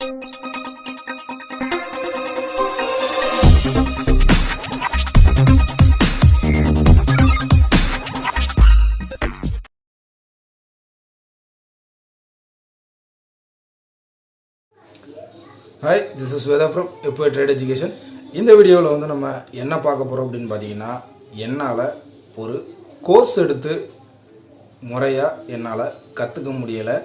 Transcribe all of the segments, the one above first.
Hi, this is Veda from FY Trade Education. இந்த வீடியோவில் வந்து நம்ம என்ன பார்க்க போகிறோம் அப்படின்னு பார்த்தீங்கன்னா, என்னால் ஒரு கோர்ஸ் எடுத்து முறையாக என்னால் கற்றுக்க முடியலை.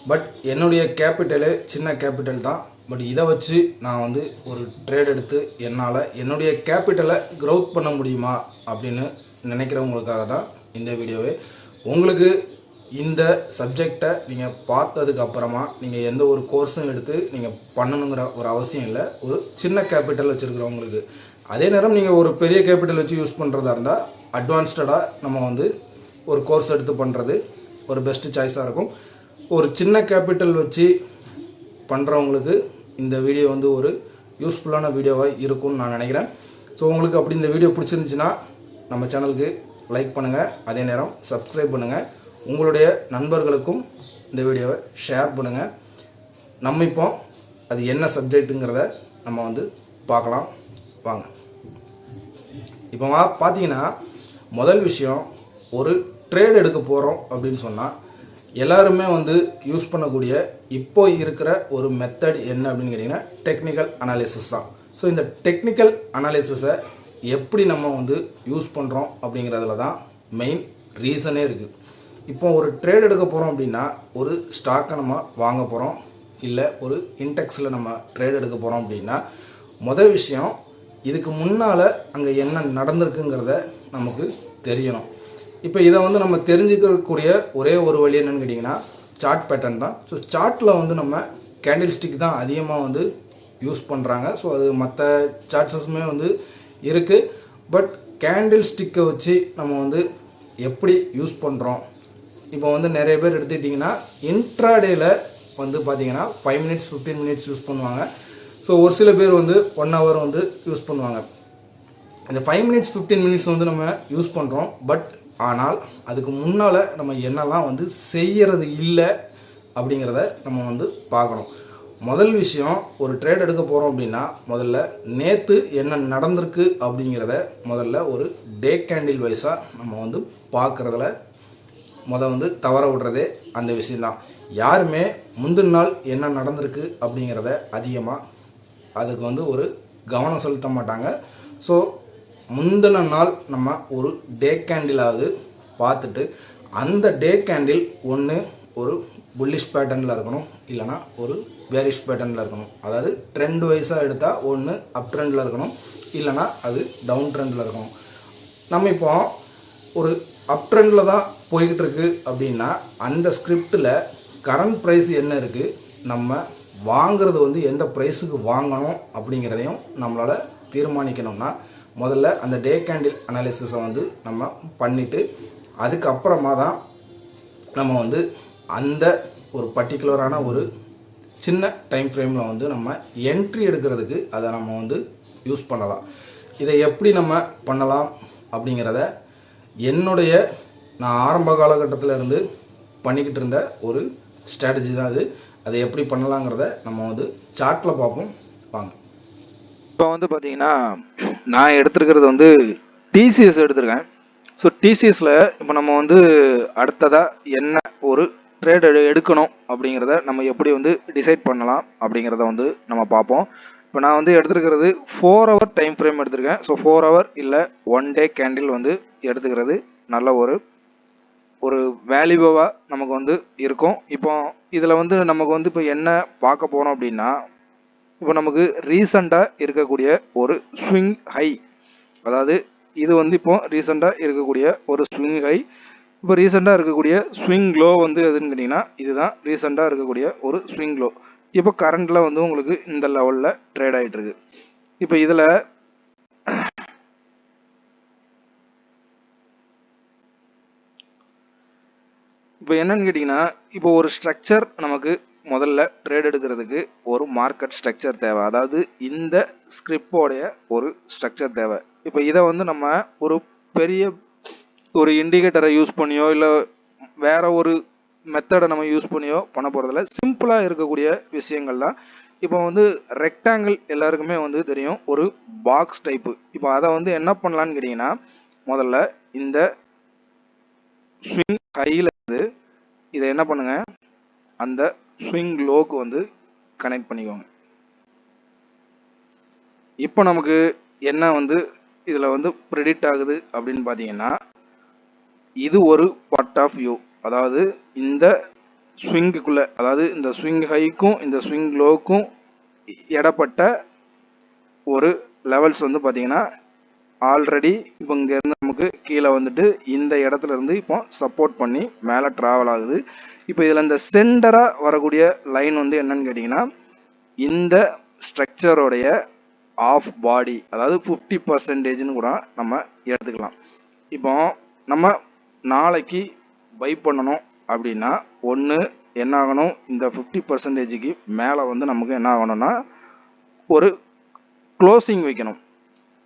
பட் என்னுடைய கேபிட்டலு சின்ன கேபிட்டல் தான். பட் இதை வச்சு நான் வந்து ஒரு ட்ரேட் எடுத்து என்னால் என்னுடைய கேபிட்டலை க்ரோத் பண்ண முடியுமா அப்படின்னு நினைக்கிறவங்களுக்காக தான் இந்த வீடியோவே. உங்களுக்கு இந்த சப்ஜெக்டை நீங்கள் பார்த்ததுக்கு அப்புறமா நீங்கள் எந்த ஒரு கோர்ஸும் எடுத்து நீங்கள் பண்ணணுங்கிற ஒரு அவசியம் இல்லை. ஒரு சின்ன கேபிட்டல் வச்சுருக்கிறவங்களுக்கு. அதே நேரம் நீங்கள் ஒரு பெரிய கேபிட்டல் வச்சு யூஸ் பண்ணுறதா இருந்தால் அட்வான்ஸ்டாக நம்ம வந்து ஒரு கோர்ஸ் எடுத்து பண்ணுறது ஒரு பெஸ்ட்டு சாய்ஸாக இருக்கும். ஒரு சின்ன கேபிட்டல் வச்சு பண்ணுறவங்களுக்கு இந்த வீடியோ வந்து ஒரு யூஸ்ஃபுல்லான வீடியோவாக இருக்கும்னு நான் நினைக்கிறேன். ஸோ உங்களுக்கு அப்படி இந்த வீடியோ பிடிச்சிருந்துச்சுன்னா நம்ம சேனலுக்கு லைக் பண்ணுங்கள், அதே நேரம் சப்ஸ்கிரைப் பண்ணுங்கள், உங்களுடைய நண்பர்களுக்கும் இந்த வீடியோவை ஷேர் பண்ணுங்கள். நம்ம இப்போ அது என்ன சப்ஜெக்ட்டுங்கிறத நம்ம வந்து பார்க்கலாம் வாங்க. இப்போ பார்த்தீங்கன்னா முதல் விஷயம், ஒரு ட்ரேட் எடுக்க போகிறோம் அப்படின்னு சொன்னால் எல்லாருமே வந்து யூஸ் பண்ணக்கூடிய இப்போ இருக்கிற ஒரு மெத்தட் என்ன அப்படின்னு கேட்டிங்கன்னா டெக்னிக்கல் அனாலிசிஸ் தான். ஸோ இந்த டெக்னிக்கல் அனாலிசிஸை எப்படி நம்ம வந்து யூஸ் பண்ணுறோம் அப்படிங்கிறதுல தான் மெயின் ரீசனே இருக்குது. இப்போ ஒரு ட்ரேட் எடுக்க போகிறோம் அப்படின்னா ஒரு ஸ்டாக்கை நம்ம வாங்க போகிறோம், இல்லை ஒரு இன்டெக்ஸில் நம்ம ட்ரேட் எடுக்க போகிறோம் அப்படின்னா முதல் விஷயம் இதுக்கு முன்னால் அங்கே என்ன நடந்திருக்குங்கிறத நமக்கு தெரியணும். இப்போ இதை வந்து நம்ம தெரிஞ்சுக்கக்கூடிய ஒரே ஒரு வழி என்னன்னு கேட்டிங்கன்னா சார்ட் பேட்டர்ன் தான். ஸோ சார்ட்டில் வந்து நம்ம கேண்டில் ஸ்டிக் தான் அதிகமாக வந்து யூஸ் பண்ணுறாங்க. ஸோ அது மற்ற சார்ட்ஸஸுமே வந்து இருக்குது. பட் கேண்டில் ஸ்டிக்கை வச்சு நம்ம வந்து எப்படி யூஸ் பண்ணுறோம், இப்போ வந்து நிறைய பேர் எடுத்துக்கிட்டிங்கன்னா இன்ட்ராடேயில் வந்து பார்த்திங்கன்னா 5 minutes 15 minutes யூஸ் பண்ணுவாங்க. ஸோ ஒரு சில பேர் வந்து 1 hour வந்து யூஸ் பண்ணுவாங்க. இந்த 5 minutes 15 minutes வந்து நம்ம யூஸ் பண்ணுறோம். பட் ஆனால் அதுக்கு முன்னால் நம்ம என்னெல்லாம் வந்து செய்கிறது இல்லை அப்படிங்கிறத நம்ம வந்து பார்க்கணும். முதல் விஷயம், ஒரு ட்ரேட் எடுக்க போகிறோம் அப்படின்னா முதல்ல நேற்று என்ன நடந்திருக்கு அப்படிங்கிறத முதல்ல ஒரு டே கேண்டில் வைஸாக நம்ம வந்து பார்க்குறதுல வந்து தவற விடுறதே அந்த விஷயந்தான். யாருமே முந்தின நாள் என்ன நடந்திருக்கு அப்படிங்கிறத அதிகமாக அதுக்கு வந்து ஒரு கவனம் செலுத்த மாட்டாங்க. ஸோ முந்தின நாள் நம்ம ஒரு டே கேண்டிலாவது பார்த்துட்டு அந்த டே கேண்டில் ஒன்று ஒரு புல்லிஷ் பேட்டர்னில் இருக்கணும், இல்லைனா ஒரு பேரிஷ் பேட்டர்னில் இருக்கணும். அதாவது ட்ரெண்ட் வைஸாக எடுத்தால் ஒன்று அப் ட்ரெண்டில் இருக்கணும், இல்லைனா அது டவுன் ட்ரெண்டில் இருக்கணும். நம்ம இப்போ ஒரு அப் ட்ரெண்டில் தான் போய்கிட்டு இருக்கு அப்படின்னா அந்த ஸ்கிரிப்டில் கரண்ட் ப்ரைஸ் என்ன இருக்குது, நம்ம வாங்கிறது வந்து எந்த ப்ரைஸுக்கு வாங்கணும் அப்படிங்கிறதையும் நம்மளால் தீர்மானிக்கணும்னா முதல்ல அந்த டே கேண்டில் அனாலிசிஸை வந்து நம்ம பண்ணிவிட்டு அதுக்கப்புறமா தான் நம்ம வந்து அந்த ஒரு பர்டிகுலரான ஒரு சின்ன டைம் ஃப்ரேமில் வந்து நம்ம என்ட்ரி எடுக்கிறதுக்கு அதை நம்ம வந்து யூஸ் பண்ணலாம். இதை எப்படி நம்ம பண்ணலாம் அப்படிங்கிறத என்னுடைய நான் ஆரம்ப காலகட்டத்தில் இருந்து பண்ணிக்கிட்டு இருந்த ஒரு ஸ்ட்ராட்டஜி தான் அது. அதை எப்படி பண்ணலாங்கிறத நம்ம வந்து சார்ட்டில் பார்ப்போம் வாங்க. இப்போ வந்து பார்த்தீங்கன்னா நான் எடுத்துருக்கிறது வந்து டிசிஎஸ் எடுத்திருக்கேன். ஸோ டிசிஎஸில் இப்போ நம்ம வந்து அடுத்ததாக என்ன ஒரு ட்ரேட் எடுக்கணும் அப்படிங்கிறத நம்ம எப்படி வந்து டிசைட் பண்ணலாம் அப்படிங்கிறத வந்து நம்ம பார்ப்போம். இப்போ நான் வந்து எடுத்துருக்கிறது 4 hour டைம் ஃப்ரேம் எடுத்திருக்கேன். ஸோ 4 hour இல்லை 1 day கேண்டில் வந்து எடுத்துக்கிறது நல்ல ஒரு வேல்யூவாக நமக்கு வந்து இருக்கும். இப்போ இதில் வந்து நமக்கு வந்து இப்போ என்ன பார்க்க போகிறோம் அப்படின்னா, இப்போ நமக்கு ரீசண்டாக இருக்கக்கூடிய ஒரு ஸ்விங் ஹை, அதாவது இது வந்து இப்போ ரீசெண்டாக இருக்கக்கூடிய ஒரு ஸ்விங் ஹை, இப்போ ரீசெண்டாக இருக்கக்கூடிய ஸ்விங் லோ வந்து எதுன்னு கேட்டிங்கன்னா இதுதான் ரீசெண்டாக இருக்கக்கூடிய ஒரு ஸ்விங் லோ. இப்போ கரண்டில் வந்து உங்களுக்கு இந்த லெவலில் ட்ரேட் ஆகிட்டு இருக்கு. இப்போ இதில் இப்போ என்னன்னு கேட்டிங்கன்னா, இப்போ ஒரு ஸ்ட்ரக்சர் நமக்கு முதல்ல ட்ரேட் எடுக்கிறதுக்கு ஒரு மார்க்கெட் ஸ்ட்ரக்சர் தேவை. அதாவது இந்த ஸ்கிரிப்டோடைய ஒரு ஸ்ட்ரக்சர் தேவை. இப்போ இதை வந்து நம்ம ஒரு பெரிய ஒரு இண்டிகேட்டரை யூஸ் பண்ணியோ இல்லை வேற ஒரு மெத்தடை நம்ம யூஸ் பண்ணியோ பண்ண போகிறதில்ல. சிம்பிளாக இருக்கக்கூடிய விஷயங்கள் தான். இப்போ வந்து ரெக்டாங்கிள் எல்லாருக்குமே வந்து தெரியும், ஒரு பாக்ஸ் டைப்பு. இப்போ அதை வந்து என்ன பண்ணலான்னு கேட்டிங்கன்னா, முதல்ல இந்த ஸ்விங் ஹையில் இருந்து இதை என்ன பண்ணுங்க, அந்த ஸ்விங் லோக்கு வந்து கனெக்ட் பண்ணிக்கோங்க. இப்போ நமக்கு என்ன வந்து இதில் வந்து ப்ரெடிக்ட் ஆகுது அப்படின்னு பார்த்தீங்கன்னா, இது ஒரு பார்ட் ஆஃப் வியூ. அதாவது இந்த ஸ்விங்குக்குள்ளே, அதாவது இந்த ஸ்விங் ஹைக்கும் இந்த ஸ்விங் லோக்கும் இடப்பட்ட ஒரு லெவல்ஸ் வந்து பார்த்தீங்கன்னா ஆல்ரெடி இப்போ இங்கேருந்து நமக்கு கீழே வந்துட்டு இந்த இடத்துல இருந்து இப்போ சப்போர்ட் பண்ணி மேலே ட்ராவல் ஆகுது. இப்போ இதில் இந்த சென்டராக வரக்கூடிய லைன் வந்து என்னன்னு கேட்டிங்கன்னா, இந்த ஸ்ட்ரக்சரோடைய ஆஃப் பாடி, அதாவது 50%ன்னு கூட நம்ம எடுத்துக்கலாம். இப்போ நம்ம நாளைக்கு பை பண்ணணும் அப்படின்னா ஒன்று என்ன ஆகணும், இந்த 50%க்கு மேலே வந்து நமக்கு என்ன ஆகணும்னா ஒரு க்ளோசிங் வைக்கணும்.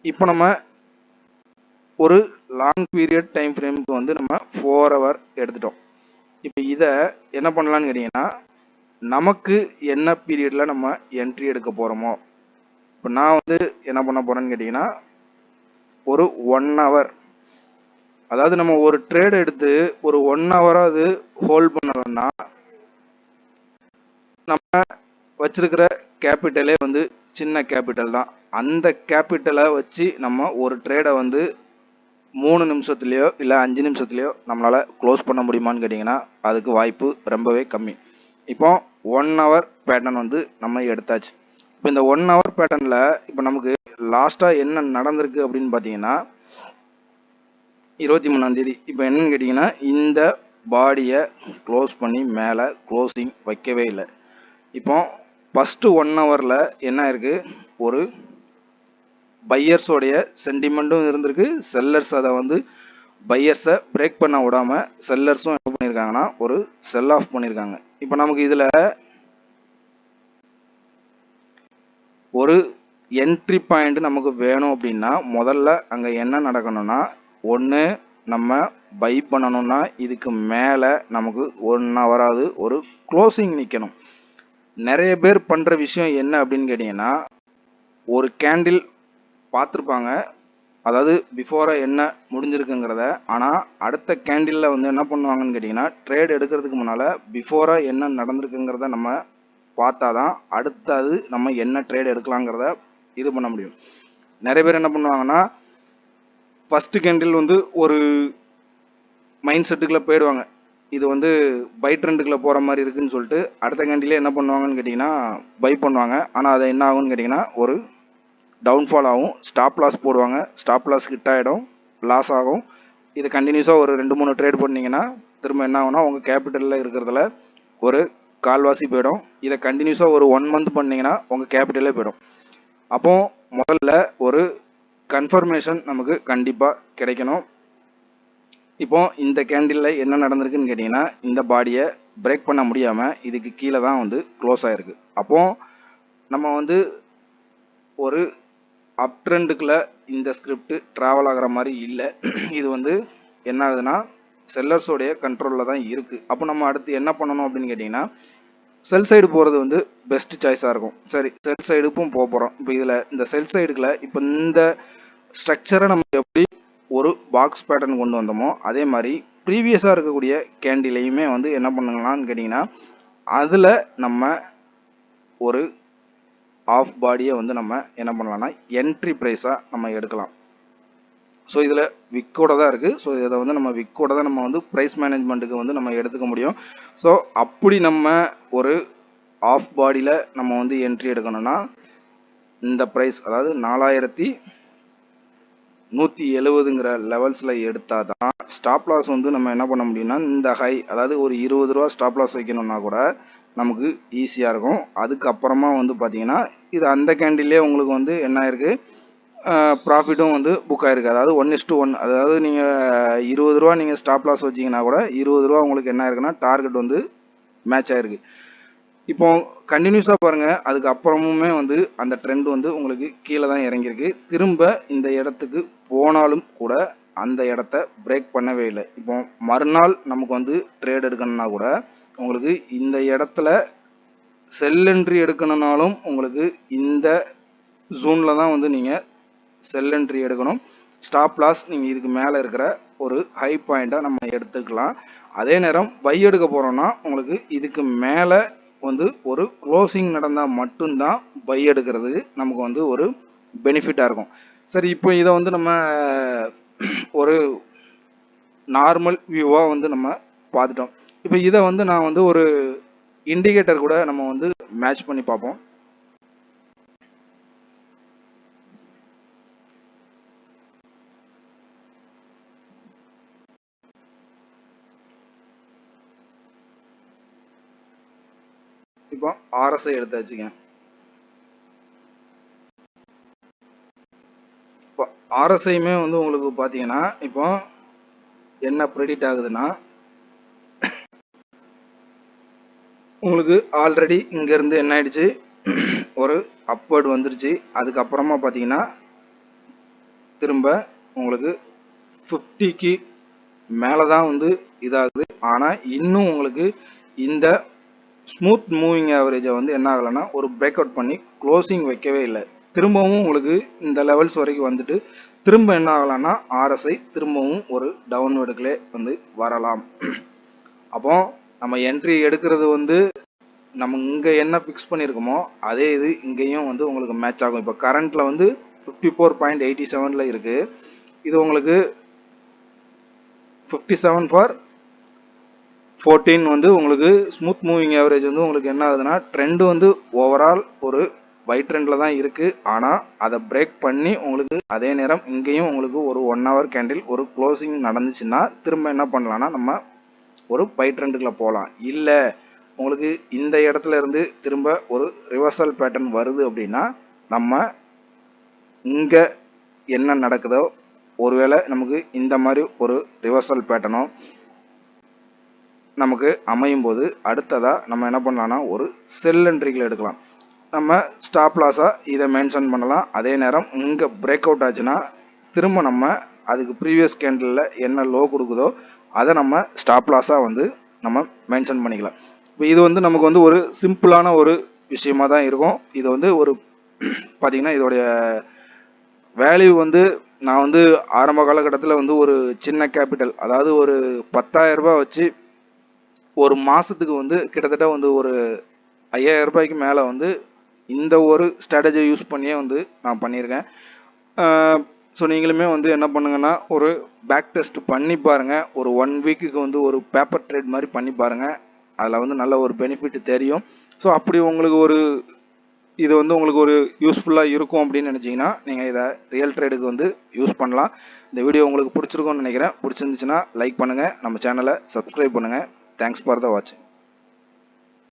இப்போ நம்ம ஒரு லாங் பீரியட் டைம் ஃப்ரேமுக்கு வந்து நம்ம 4 hour எடுத்துட்டோம். இப்போ இதை என்ன பண்ணலான்னு கேட்டிங்கன்னா, நமக்கு என்ன பீரியடில் நம்ம என்ட்ரி எடுக்க போகிறோமோ, இப்போ நான் வந்து என்ன பண்ண போகிறேன்னு கேட்டிங்கன்னா, ஒரு 1 hour, அதாவது நம்ம ஒரு ட்ரேட் எடுத்து ஒரு 1 hour அது ஹோல்ட் பண்ணணும்னா நம்ம வச்சிருக்கிற கேபிட்டலே வந்து சின்ன கேபிட்டல் தான். அந்த கேபிட்டலை வச்சு நம்ம ஒரு ட்ரேடை வந்து 3 நிமிஷத்துலையோ இல்லை 5 நிமிஷத்துலையோ நம்மளால் க்ளோஸ் பண்ண முடியுமான்னு கேட்டிங்கன்னா அதுக்கு வாய்ப்பு ரொம்பவே கம்மி. இப்போ 1 hour பேட்டர்ன் வந்து நம்ம எடுத்தாச்சு. இப்போ இந்த 1 hour பேட்டர்னில் இப்போ நமக்கு லாஸ்ட்டாக என்ன நடந்திருக்கு அப்படின்னு பார்த்தீங்கன்னா, 23ஆம் தேதி இப்போ என்னன்னு கேட்டிங்கன்னா, இந்த பாடியை க்ளோஸ் பண்ணி மேலே க்ளோசிங் வைக்கவே இல்லை. இப்போ ஃபஸ்ட்டு 1 hourல என்ன இருக்குது, ஒரு பையர்ஸோடைய சென்டிமெண்ட்டும் இருந்திருக்கு. செல்லர்ஸ் அதை வந்து பையர்ஸை பிரேக் பண்ண விடாமல் செல்லர்ஸும் என்ன பண்ணியிருக்காங்கன்னா ஒரு செல் ஆஃப் பண்ணியிருக்காங்க. இப்போ நமக்கு இதில் ஒரு என்ட்ரி பாயிண்ட் நமக்கு வேணும் அப்படின்னா முதல்ல அங்கே என்ன நடக்கணும்னா, ஒன்று நம்ம பை பண்ணணும்னா இதுக்கு மேலே நமக்கு 1 hour ஒரு க்ளோசிங் நிற்கணும். நிறைய பேர் பண்ணுற விஷயம் என்ன அப்படின்னு கேட்டிங்கன்னா, ஒரு கேண்டில் பார்த்துருப்பாங்க, அதாவது பிஃபோராக என்ன முடிஞ்சிருக்குங்கிறத. ஆனால் அடுத்த கேண்டிலில் வந்து என்ன பண்ணுவாங்கன்னு கேட்டிங்கன்னா, ட்ரேட் எடுக்கிறதுக்கு முன்னால் பிஃபோராக என்ன நடந்திருக்குங்கிறத நம்ம பார்த்தா தான் அடுத்தது நம்ம என்ன ட்ரேட் எடுக்கலாங்கிறத இது பண்ண முடியும். நிறைய பேர் என்ன பண்ணுவாங்கன்னா, ஃபஸ்ட்டு கேண்டில் வந்து ஒரு மைண்ட் செட்டுக்குள்ளே போயிடுவாங்க, இது வந்து பை ட்ரெண்டுக்குள்ளே போகிற மாதிரி இருக்குன்னு சொல்லிட்டு அடுத்த கேண்டிலே என்ன பண்ணுவாங்கன்னு கேட்டிங்கன்னா பை பண்ணுவாங்க. ஆனால் அது என்ன ஆகும்னு கேட்டிங்கன்னா ஒரு டவுன்ஃபால் ஆகும். ஸ்டாப் லாஸ் போடுவாங்க, ஸ்டாப் லாஸ் ஹிட் ஆகிடும், லாஸ் ஆகும். இது கண்டினியூஸாக ஒரு 2-3 ட்ரேட் பண்ணிங்கன்னா திரும்ப என்ன ஆகும்னா உங்கள் கேபிட்டலில் இருக்கிறதுல ஒரு கால்வாசி போயிடும். இதை கண்டினியூஸாக ஒரு 1 month பண்ணிங்கன்னா உங்கள் கேபிட்டலே போயிடும். அப்போது முதல்ல ஒரு கன்ஃபர்மேஷன் நமக்கு கண்டிப்பாக கிடைக்கணும். இப்போ இந்த கேண்டிலில் என்ன நடந்திருக்குன்னு கேட்டிங்கன்னா, இந்த பாடியை பிரேக் பண்ண முடியாமல் இதுக்கு கீழே தான் வந்து க்ளோஸ் ஆகிருக்கு. அப்போது நம்ம வந்து ஒரு அப் ட்ரெண்டுக்குள்ளே இந்த ஸ்கிரிப்ட் ட்ராவல் ஆகிற மாதிரி இல்லை. இது வந்து என்ன ஆகுதுன்னா செல்லர்ஸோடைய கண்ட்ரோலில் தான் இருக்குது. அப்போ நம்ம அடுத்து என்ன பண்ணணும் அப்படின்னு கேட்டிங்கன்னா, செல் சைடு போகிறது வந்து பெஸ்ட் சாய்ஸாக இருக்கும். சரி, செல் சைடுக்கும் போக போகிறோம். இப்போ இதில் இந்த செல் சைடுக்குள்ள இப்போ இந்த ஸ்ட்ரக்சரை நம்ம எப்படி ஒரு பாக்ஸ் பேட்டர்ன் கொண்டு வந்தோமோ அதே மாதிரி ப்ரீவியஸாக இருக்கக்கூடிய கேண்டிலையுமே வந்து என்ன பண்ணுங்களான்னு கேட்டிங்கன்னா, அதில் நம்ம ஒரு ஆஃப் பாடியை வந்து நம்ம என்ன பண்ணலாம்னா என்ட்ரி ப்ரைஸாக நம்ம எடுக்கலாம். ஸோ இதில் விக்கோட தான் இருக்குது. ஸோ இதை வந்து நம்ம விக்கோட தான் நம்ம வந்து ப்ரைஸ் மேனேஜ்மெண்ட்டுக்கு வந்து நம்ம எடுத்துக்க முடியும். ஸோ அப்படி நம்ம ஒரு ஆஃப் பாடியில் நம்ம வந்து என்ட்ரி எடுக்கணும்னா இந்த ப்ரைஸ், அதாவது 4170ங்கிற லெவல்ஸில் எடுத்தால் தான் ஸ்டாப் லாஸ் வந்து நம்ம என்ன பண்ண முடியும்னா இந்த ஹை, அதாவது ஒரு 20 ரூபா ஸ்டாப் லாஸ் வைக்கணும்னா கூட நமக்கு ஈஸியாக இருக்கும். அதுக்கப்புறமா வந்து பார்த்தீங்கன்னா இது அந்த கேண்டிலே உங்களுக்கு வந்து என்ன ஆயிருக்கு, ப்ராஃபிட்டும் வந்து புக் ஆயிருக்கு. அதாவது 1:1, அதாவது நீங்கள் 20 ரூபா நீங்கள் ஸ்டாப் லாஸ் வச்சிங்கன்னா கூட 20 ரூபா உங்களுக்கு என்ன ஆயிருக்குன்னா டார்கெட் வந்து மேட்ச் ஆயிருக்கு. இப்போ கண்டினியூஸாக பாருங்கள், அதுக்கப்புறமுமே வந்து அந்த ட்ரெண்ட் வந்து உங்களுக்கு கீழே தான் இறங்கியிருக்கு. திரும்ப இந்த இடத்துக்கு போனாலும் கூட அந்த இடத்த பிரேக் பண்ணவே இல்லை. இப்போ மறுநாள் நமக்கு வந்து ட்ரேட் எடுக்கணும்னா கூட உங்களுக்கு இந்த இடத்துல செல் என்ட்ரி எடுக்கணும்னாலும் உங்களுக்கு இந்த ஜோனில் தான் வந்து நீங்கள் செல் என்ட்ரி எடுக்கணும். ஸ்டாப் லாஸ் நீங்கள் இதுக்கு மேலே இருக்கிற ஒரு ஹை பாயிண்ட்டை நம்ம எடுத்துக்கலாம். அதே நேரம் பை எடுக்க போகிறோம்னா உங்களுக்கு இதுக்கு மேலே வந்து ஒரு க்ளோசிங் நடந்தால் மட்டும்தான் பை எடுக்கிறது நமக்கு வந்து ஒரு பெனிஃபிட்டாக இருக்கும். சரி, இப்போ இதை வந்து நம்ம ஒரு நார்மல் வியூவாக வந்து நம்ம பார்த்துட்டோம். இப்போ இதை வந்து நான் வந்து ஒரு இண்டிகேட்டர் கூட நம்ம வந்து மேட்ச் பண்ணி பார்ப்போம். இப்போ RSI எடுத்தாச்சுங்க. இப்போ RSIயுமே வந்து உங்களுக்கு பார்த்தீங்கன்னா இப்போ என்ன ப்ரெடிக்ட் ஆகுதுன்னா உங்களுக்கு ஆல்ரெடி இங்கேருந்து என்ன ஆயிடுச்சு, ஒரு அப்வர்ட் வந்துருச்சு. அதுக்கப்புறமா பார்த்தீங்கன்னா திரும்ப உங்களுக்கு 50க்கு மேலே தான் வந்து இதாகுது. ஆனால் இன்னும் உங்களுக்கு இந்த ஸ்மூத் மூவிங் ஆவரேஜை வந்து என்ன ஆகலைன்னா ஒரு பிரேக் அவுட் பண்ணி க்ளோசிங் வைக்கவே இல்லை. திரும்பவும் உங்களுக்கு இந்த லெவல்ஸ் வரைக்கும் வந்துட்டு திரும்ப என்ன ஆகலாம்னா RSI திரும்பவும் ஒரு டவுன்வர்டுகளே வந்து வரலாம். அப்போ நம்ம என்ட்ரி எடுக்கிறது வந்து நம்ம இங்கே என்ன ஃபிக்ஸ் பண்ணியிருக்கோமோ அதே இது இங்கேயும் வந்து உங்களுக்கு மேட்ச் ஆகும். இப்போ கரண்ட்டில் வந்து 54.87 இருக்குது. இது உங்களுக்கு 57 ஃபார் 14 வந்து உங்களுக்கு ஸ்மூத் மூவிங் ஆவரேஜ் வந்து உங்களுக்கு என்ன ஆகுதுன்னா ட்ரெண்டு வந்து ஓவரால் ஒரு ஒயிட் ட்ரெண்டில் தான் இருக்குது. ஆனால் அதை பிரேக் பண்ணி உங்களுக்கு அதே நேரம் இங்கேயும் உங்களுக்கு ஒரு 1 hour கேண்டில் ஒரு க்ளோசிங் நடந்துச்சுன்னா திரும்ப என்ன பண்ணலான்னா நம்ம ஒரு பை ட்ரெண்டுக்குள்ள போகலாம். இல்லை உங்களுக்கு இந்த இடத்துல இருந்து திரும்ப ஒரு ரிவர்சல் பேட்டர்ன் வருது அப்படின்னா நம்ம இங்கே என்ன நடக்குதோ ஒருவேளை நமக்கு இந்த மாதிரி ஒரு ரிவர்சல் பேட்டர்னோ நமக்கு அமையும் போது அடுத்ததாக நம்ம என்ன பண்ணலாம்னா ஒரு செல் என்ட்ரிகளை எடுக்கலாம். நம்ம ஸ்டாப் லாஸாக இதை மென்ஷன் பண்ணலாம். அதே நேரம் இங்கே பிரேக் அவுட் ஆச்சுன்னா திரும்ப நம்ம அதுக்கு ப்ரீவியஸ் கேண்டிலில் என்ன லோ கொடுக்குதோ அதை நம்ம ஸ்டாப் லாஸாக வந்து நம்ம மென்ஷன் பண்ணிக்கலாம். இப்போ இது வந்து நமக்கு வந்து ஒரு சிம்பிளான ஒரு விஷயமா தான் இருக்கும். இது வந்து ஒரு பார்த்திங்கன்னா இதோடைய வேல்யூ வந்து நான் வந்து ஆரம்ப காலகட்டத்தில் வந்து ஒரு சின்ன கேபிட்டல், அதாவது ஒரு 10,000 ரூபாய் வச்சு ஒரு மாதத்துக்கு வந்து கிட்டத்தட்ட வந்து ஒரு 5,000 ரூபாய்க்கு மேலே வந்து இந்த ஒரு ஸ்ட்ராட்டஜியை யூஸ் பண்ணியே வந்து நான் பண்ணியிருக்கேன். ஸோ நீங்களுமே வந்து என்ன பண்ணுங்கன்னா ஒரு பேக் டெஸ்ட் பண்ணி பாருங்கள். ஒரு 1 வீக்குக்கு வந்து ஒரு பேப்பர் ட்ரேட் மாதிரி பண்ணி பாருங்கள். அதில் வந்து நல்ல ஒரு பெனிஃபிட் தெரியும். ஸோ அப்படி உங்களுக்கு ஒரு இது வந்து உங்களுக்கு ஒரு யூஸ்ஃபுல்லாக இருக்கும் அப்படின்னு நினச்சிங்கன்னா நீங்கள் இதை ரியல் ட்ரேடுக்கு வந்து யூஸ் பண்ணலாம். இந்த வீடியோ உங்களுக்கு பிடிச்சிருக்கும்னு நினைக்கிறேன். பிடிச்சிருந்துச்சுன்னா லைக் பண்ணுங்கள், நம்ம சேனலை சப்ஸ்கிரைப் பண்ணுங்கள். தேங்க்ஸ் ஃபார் த வாட்சிங்.